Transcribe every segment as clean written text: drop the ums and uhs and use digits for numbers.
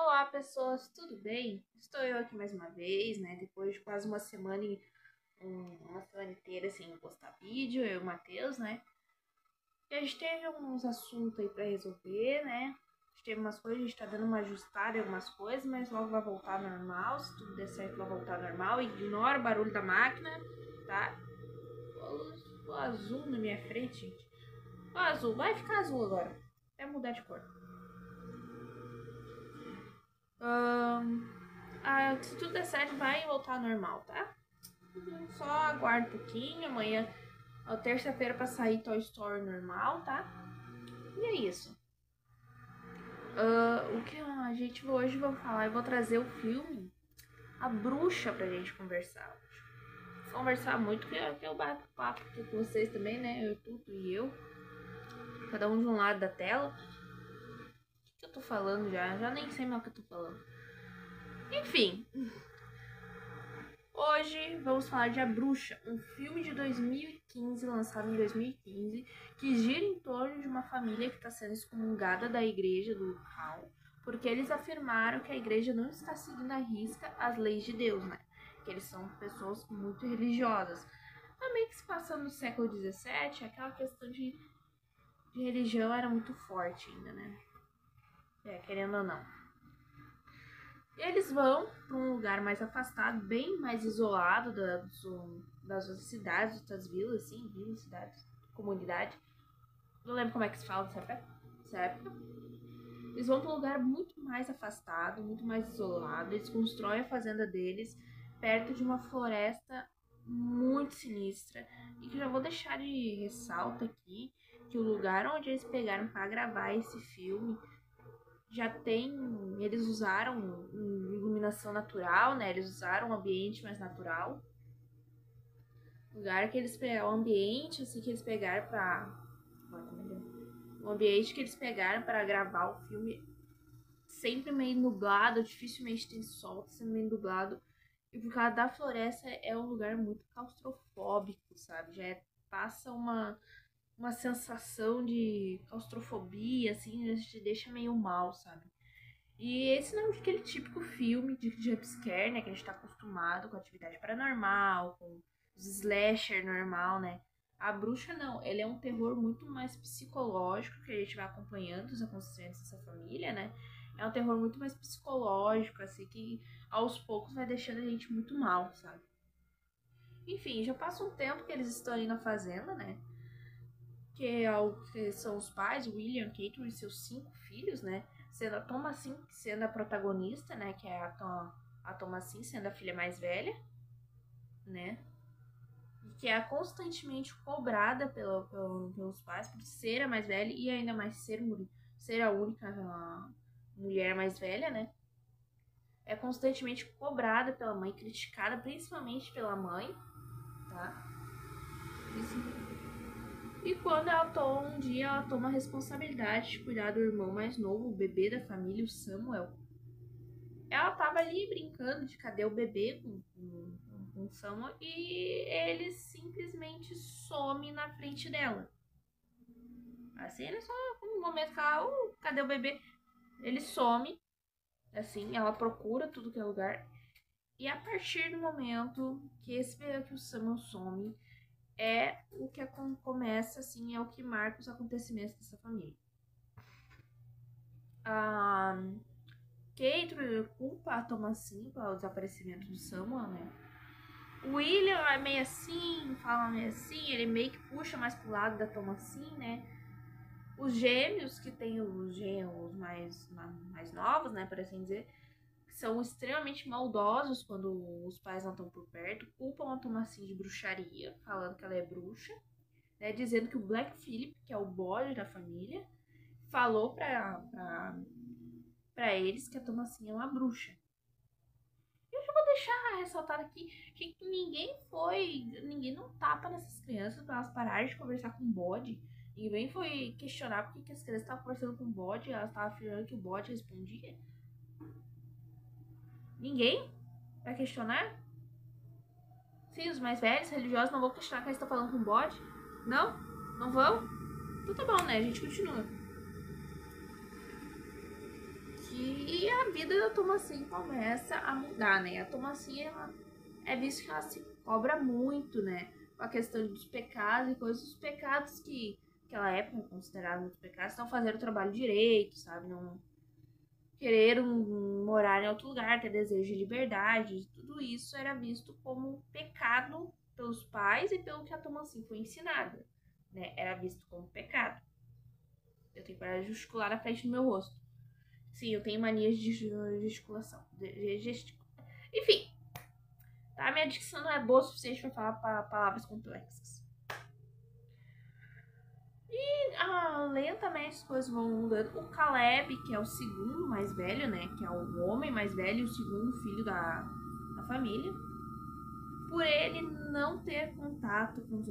Olá, pessoas, tudo bem? Estou eu aqui mais uma vez, né? Depois de quase uma semana inteira sem postar vídeo, eu e o Matheus, né? E a gente teve uns assuntos aí pra resolver, né? A gente teve umas coisas, a gente tá dando uma ajustada em algumas coisas, mas logo vai voltar normal. Se tudo der certo, vai voltar normal. Ignora o barulho da máquina, tá? O azul na minha frente, gente. O azul, vai ficar azul agora. Até mudar de cor. Se tudo der certo, vai voltar ao normal, tá? Só aguarda um pouquinho. Amanhã é terça-feira pra sair Toy Story normal, tá? E é isso. O que a gente hoje vai falar, eu vou trazer o filme A Bruxa pra gente conversar hoje. Conversar muito, que eu bato papo aqui com vocês também, né? Eu, Tuto e eu. Cada um de um lado da tela. O que eu tô falando já? Já nem sei mais o que eu tô falando. Enfim. Hoje vamos falar de A Bruxa, um filme de 2015, lançado em 2015, que gira em torno de uma família que está sendo excomungada da igreja do local, porque eles afirmaram que a igreja não está seguindo à risca as leis de Deus, né? Que eles são pessoas muito religiosas. Também que se passando no século XVII, aquela questão de religião era muito forte ainda, né? Querendo ou não. Eles vão para um lugar mais afastado, bem mais isolado das outras cidades, das vilas, assim, vilas, cidades, comunidade. Não lembro como é que se fala nessa época. Eles vão para um lugar muito mais afastado, muito mais isolado. Eles constroem a fazenda deles perto de uma floresta muito sinistra. E que já vou deixar de ressalto aqui que o lugar onde eles pegaram para gravar esse filme já tem, eles usaram iluminação natural, né? Eles usaram um ambiente mais natural. Lugar que eles pegaram, o ambiente assim que eles pegaram o ambiente que eles pegaram para gravar o filme sempre meio nublado, dificilmente tem sol, sempre meio nublado. E por causa da floresta é um lugar muito claustrofóbico, sabe? Passa uma sensação de claustrofobia, assim, te deixa meio mal, sabe? E esse não é aquele típico filme de jumpscare, né? Que a gente tá acostumado com atividade paranormal, com os slasher normal, né? A Bruxa não, ele é um terror muito mais psicológico que a gente vai acompanhando os acontecimentos dessa família, né? É um terror muito mais psicológico, assim, que aos poucos vai deixando a gente muito mal, sabe? Enfim, já passa um tempo que eles estão ali na fazenda, né? Que são os pais, William, Kate e seus 5 filhos, né? Sendo a Thomasin sendo a protagonista, né? Que é a Thomasin sendo a filha mais velha, né? E que é constantemente cobrada pelos pais por ser a mais velha e ainda mais ser a única mulher mais velha, né? É constantemente cobrada pela mãe, criticada principalmente pela mãe, tá? E quando um dia ela toma a responsabilidade de cuidar do irmão mais novo, o bebê da família, o Samuel. Ela tava ali brincando de cadê o bebê com o Samuel e ele simplesmente some na frente dela. Assim, ele só, no momento que ela, cadê o bebê? Ele some, assim, ela procura tudo que é lugar. E a partir do momento que que o Samuel some, é o que começa, assim, é o que marca os acontecimentos dessa família. A Kate culpa a Thomasin pelo desaparecimento do Samuel, né? O William é meio assim, fala meio assim, ele meio que puxa mais pro lado da Thomasin, né? Os gêmeos, que tem os gêmeos mais novos, né, por assim dizer, são extremamente maldosos quando os pais não estão por perto, culpam a Thomasin de bruxaria, falando que ela é bruxa, né, dizendo que o Black Phillip, que é o bode da família, falou pra eles que a Thomasin é uma bruxa. Eu já vou deixar ressaltado aqui que ninguém não tapa nessas crianças pra elas pararem de conversar com o bode. Ninguém foi questionar por que as crianças estavam conversando com o bode e elas estavam afirmando que o bode respondia. Ninguém vai questionar? Sim, os mais velhos, religiosos, não vão questionar que eles estão falando com o bode? Não? Não vão? Então tá bom, né? A gente continua. E a vida da Thomasin começa a mudar, né? A Thomasin, ela é visto que ela se cobra muito, né? Com a questão dos pecados e coisas. Os pecados que naquela época consideravam muitos pecados, não fazer o trabalho direito, sabe? Não querer morar em outro lugar, ter desejo de liberdade. Tudo isso era visto como pecado pelos pais e pelo que a Thomasin foi ensinada, né? Era visto como pecado. Eu tenho para gesticular na frente do meu rosto. Sim, eu tenho manias de gesticulação. Enfim, tá? Minha dicção não é boa o suficiente para falar palavras complexas. E lentamente as coisas vão mudando. O Caleb, que é o segundo mais velho, né? Que é o homem mais velho e o segundo filho da família. Por ele não ter contato com os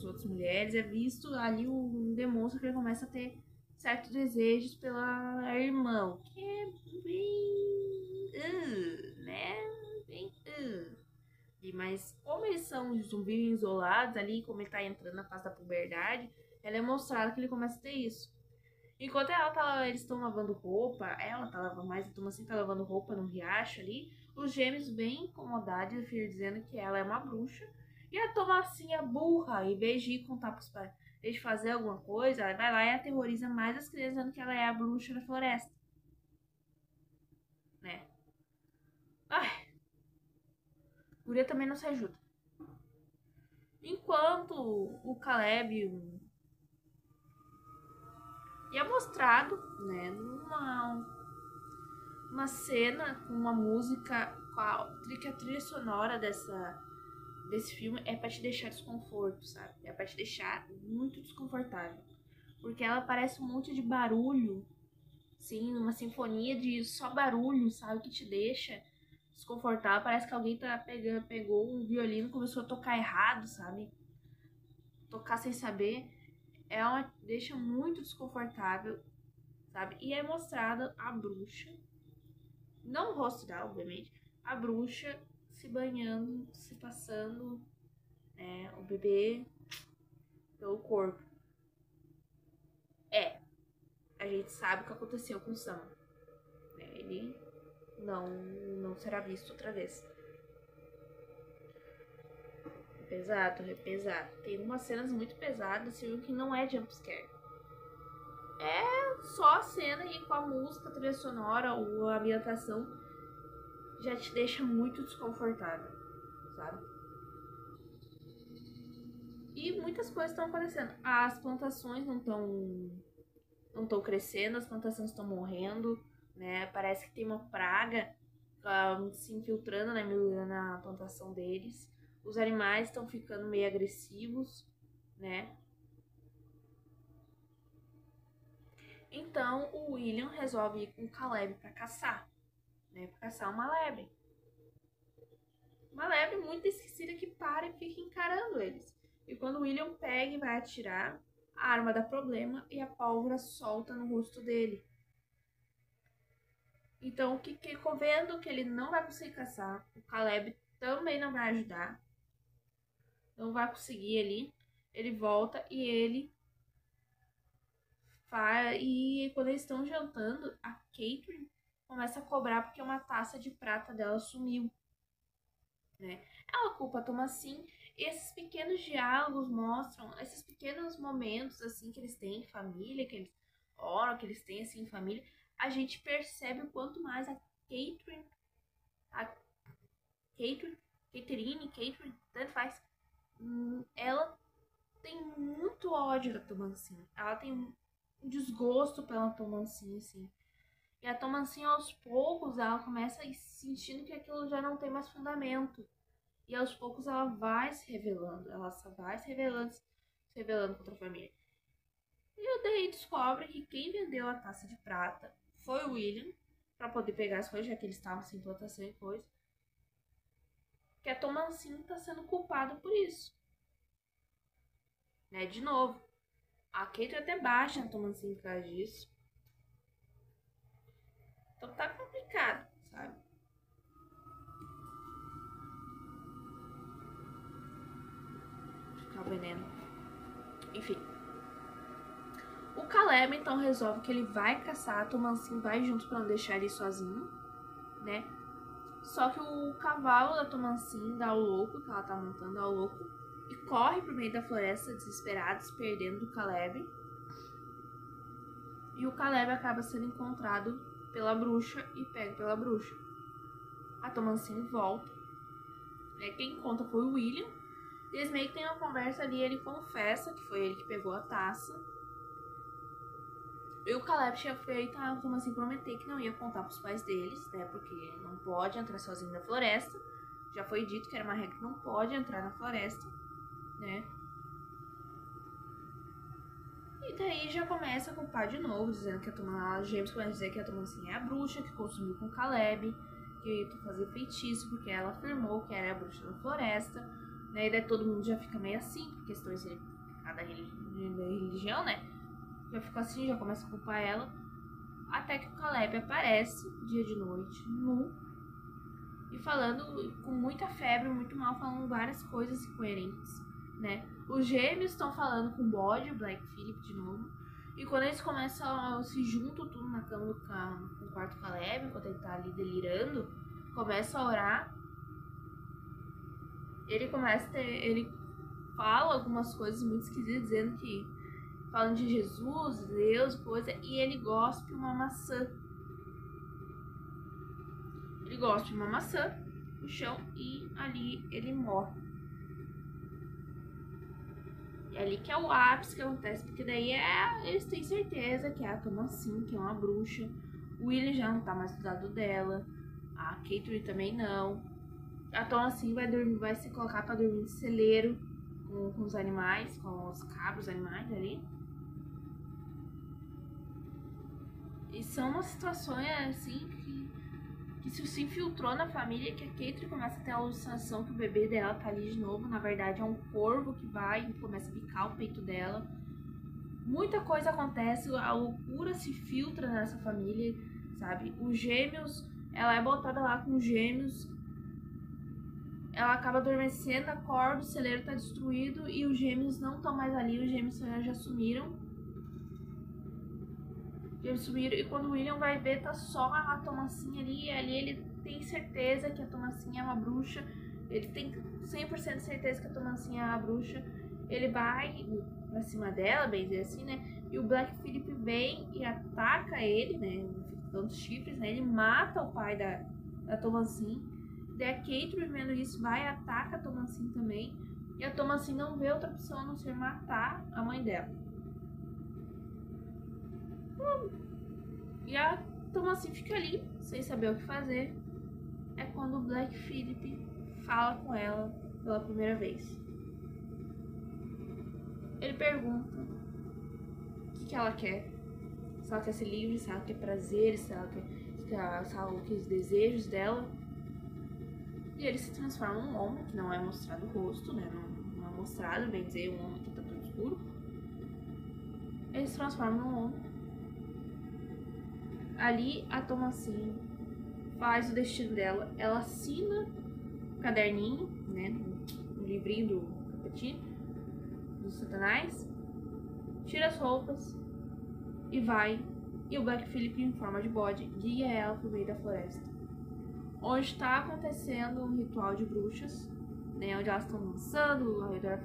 outros mulheres, é visto ali, demonstra que ele começa a ter certos desejos pela irmã, que é bem... né? Bem... Mas como eles são zumbis isolados ali, como ele tá entrando na fase da puberdade, ela é mostrada que ele começa a ter isso. Enquanto eles estão lavando roupa, ela tá lavando mais, a Thomasin tá lavando roupa no riacho ali, os gêmeos bem incomodados, dizendo que ela é uma bruxa. E a Thomasin é burra, em vez de ir contar pros pais, em vez de fazer alguma coisa, ela vai lá e aterroriza mais as crianças, dizendo que ela é a bruxa da floresta. Né? Ai, a guria também não se ajuda. Enquanto o Caleb e é mostrado, né, numa cena com uma música, que a trilha sonora desse filme é pra te deixar desconforto, sabe? É pra te deixar muito desconfortável. Porque ela parece um monte de barulho, sim, uma sinfonia de só barulho, sabe? Que te deixa desconfortável. Parece que alguém pegou um violino e começou a tocar errado, sabe? Tocar sem saber. Deixa muito desconfortável, sabe? E é mostrada a bruxa, não o rosto dela, obviamente, a bruxa se banhando, se passando, né, o bebê pelo corpo. A gente sabe o que aconteceu com o Sam, né? Ele não será visto outra vez. É pesado. Tem umas cenas muito pesadas, assim, que não é jumpscare. É só a cena e com a música, a trilha sonora ou a ambientação já te deixa muito desconfortável, sabe? E muitas coisas estão acontecendo. As plantações não estão crescendo, as plantações estão morrendo, né? Parece que tem uma praga se infiltrando na plantação deles. Os animais estão ficando meio agressivos, né? Então o William resolve ir com o Caleb para caçar, né? Para caçar uma lebre. Uma lebre muito esquecida que para e fica encarando eles. E quando o William pega e vai atirar, a arma dá problema e a pólvora solta no rosto dele. Então, o que ficou vendo que ele não vai conseguir caçar, o Caleb também não vai ajudar, não vai conseguir ali. Ele volta e ele faz. E quando eles estão jantando, a Catherine começa a cobrar porque uma taça de prata dela sumiu, né? Ela culpa a Thomasin. E esses pequenos diálogos mostram esses pequenos momentos assim que eles têm em família, que eles oram, que eles têm assim em família. A gente percebe o quanto mais a Catherine, tanto faz, ela tem muito ódio da Thomasin. Ela tem um desgosto pela Thomasin, assim. E a Thomasin, aos poucos, ela começa sentindo que aquilo já não tem mais fundamento. E aos poucos ela vai se revelando. Ela só vai se revelando contra a família. E daí descobre que quem vendeu a taça de prata foi o William, para poder pegar as coisas, já que eles estavam sem plantação e coisa. Que a Thomasin tá sendo culpada por isso. Né? De novo, a Kate até baixa a Thomasin por causa disso. Então tá complicado, sabe? Ficar o veneno. Enfim. O Caleb então resolve que ele vai caçar, a Tomansin vai junto pra não deixar ele sozinho, né? Só que o cavalo da Tomansin dá o louco, que ela tá montando, dá o louco, e corre pro meio da floresta desesperado, se perdendo do Caleb. E o Caleb acaba sendo encontrado pela bruxa e pego pela bruxa. A Tomansin volta, né? Quem conta foi o William. Eles meio que tem uma conversa ali, ele confessa que foi ele que pegou a taça. E o Caleb tinha feito a Tomansin prometer que não ia contar pros pais deles, né? Porque não pode entrar sozinho na floresta. Já foi dito que era uma regra que não pode entrar na floresta, né? E daí já começa a culpar de novo, dizendo que a James começa a dizer que a Tomansin é a bruxa que consumiu com o Caleb, que fazia feitiço porque ela afirmou que era a bruxa da floresta, né? E daí todo mundo já fica meio assim, por questões de cada religião, né? Já fica assim, já começa a culpar ela. Até que o Caleb aparece, dia de noite, nu, e falando com muita febre, muito mal, falando várias coisas incoerentes, né? Os gêmeos estão falando com o bode, o Black Phillip de novo. E quando eles começam, se juntam tudo na cama do quarto Caleb, enquanto ele tá ali delirando, começa a orar. Ele fala algumas coisas muito esquisitas, dizendo que falando de Jesus, Deus, coisa, e ele gospe uma maçã. Ele gospe uma maçã no chão e ali ele morre. E ali que é o ápice que acontece, porque daí eles têm certeza que é a Tomansin, que é uma bruxa. O William já não tá mais do lado dela, a Catherine também não. A Tomansin vai se colocar pra dormir de celeiro com os animais, com os cabros animais ali. E são umas situações assim que se infiltrou na família, que a Catherine começa a ter a alucinação que o bebê dela tá ali de novo. Na verdade é um corvo que vai e começa a picar o peito dela. Muita coisa acontece, a loucura se filtra nessa família, sabe? Os gêmeos, ela é botada lá com os gêmeos, ela acaba adormecendo, acorda, o celeiro tá destruído e os gêmeos não estão mais ali, os gêmeos já sumiram. Eles sumiram, e quando o William vai ver, tá só a Tomansin ali, e ali ele tem certeza que a Tomansin é uma bruxa, ele tem 100% de certeza que a Tomansin é uma bruxa, ele vai pra cima dela, bem dizer assim, né, e o Black Phillip vem e ataca ele, né, dando chifres, né, ele mata o pai da Tomansin, daí a Catherine vendo isso vai e ataca a Tomansin também, e a Tomansin não vê outra opção a não ser matar a mãe dela. E a Tomansin fica ali, sem saber o que fazer. É quando o Black Phillip fala com ela pela primeira vez. Ele pergunta o que ela quer. Se ela quer ser livre, se ela quer prazer, se ela quer os desejos dela. E ele se transforma num homem, que não é mostrado o rosto, né? Não é mostrado, bem dizer, um homem que tá tudo escuro. Ele se transforma num homem. Ali a Tomansin faz o destino dela, ela assina o caderninho, né, no livrinho do capetinho, do Satanás, tira as roupas e vai, e o Black Phillip em forma de bode guia ela pro meio da floresta, onde está acontecendo um ritual de bruxas, né, onde elas estão dançando ao redor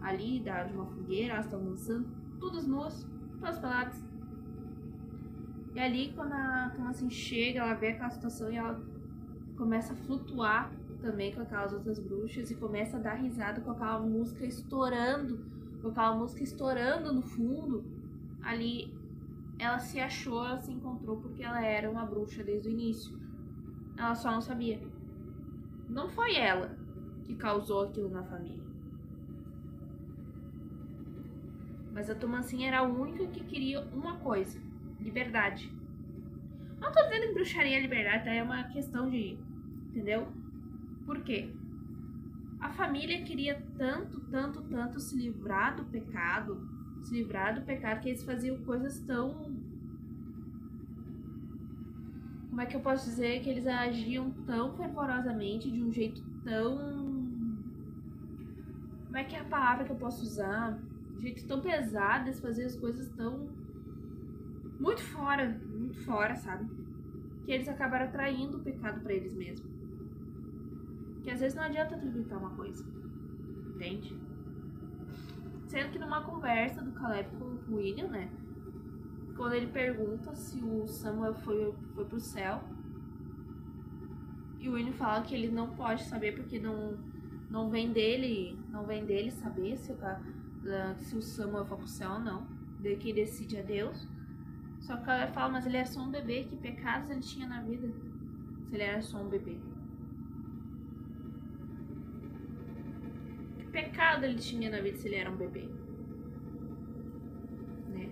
ali de uma fogueira, elas estão dançando, todas nuas, todas peladas. E ali, quando a Tomansin chega, ela vê aquela situação e ela começa a flutuar também com aquelas outras bruxas e começa a dar risada com aquela música estourando, no fundo. Ali, ela se achou, ela se encontrou porque ela era uma bruxa desde o início. Ela só não sabia. Não foi ela que causou aquilo na família. Mas a Tomansin era a única que queria uma coisa: liberdade. Não tô dizendo que bruxaria é liberdade, tá? É uma questão de... Entendeu? Por quê? A família queria tanto se livrar do pecado, que eles faziam coisas tão... Como é que eu posso dizer? Que eles agiam tão fervorosamente, de um jeito tão... Como é que é a palavra que eu posso usar? um jeito tão pesado, eles faziam as coisas tão muito fora, sabe? Que eles acabaram atraindo o pecado pra eles mesmos. Que às vezes não adianta tu evitar uma coisa, entende? Sendo que numa conversa do Caleb com o William, né? Quando ele pergunta se o Samuel foi pro céu, e o William fala que ele não pode saber porque não vem dele saber se o Samuel foi pro céu ou não. Daí quem decide é Deus. Só que ela fala, mas ele era só um bebê, que pecados ele tinha na vida se ele era só um bebê? Que pecado ele tinha na vida se ele era um bebê? Né?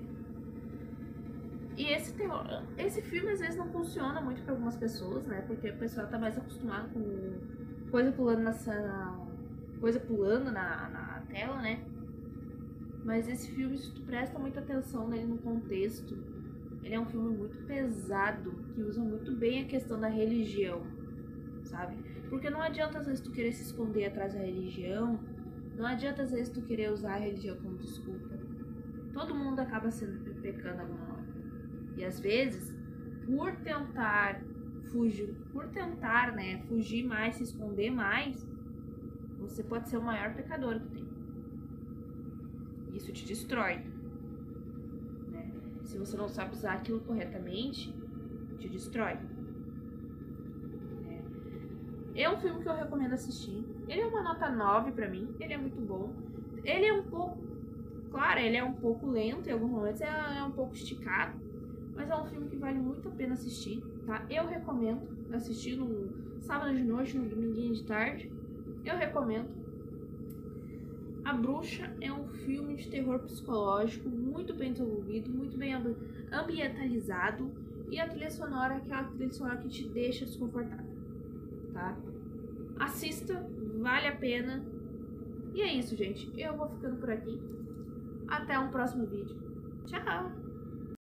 E esse filme às vezes não funciona muito para algumas pessoas, né? Porque o pessoal tá mais acostumado com coisa pulando na tela, né? Mas esse filme, se tu presta muita atenção nele no contexto, ele é um filme muito pesado, que usa muito bem a questão da religião, sabe? Porque não adianta às vezes tu querer se esconder atrás da religião, não adianta às vezes tu querer usar a religião como desculpa. Todo mundo acaba pecando alguma hora. E às vezes, por tentar fugir mais, se esconder mais, você pode ser o maior pecador que tem. Isso te destrói. Né? Se você não sabe usar aquilo corretamente, te destrói. É um filme que eu recomendo assistir. Ele é uma nota 9 pra mim. Ele é muito bom. Ele é um pouco... Claro, ele é um pouco lento em alguns momentos. É um pouco esticado. Mas é um filme que vale muito a pena assistir, tá? Eu recomendo assistir no sábado de noite, no dominguinho de tarde. Eu recomendo. A Bruxa é um filme de terror psicológico muito bem desenvolvido, muito bem ambientalizado. E a trilha sonora é aquela trilha sonora que te deixa desconfortável, tá? Assista, vale a pena. E é isso, gente. Eu vou ficando por aqui. Até um próximo vídeo. Tchau!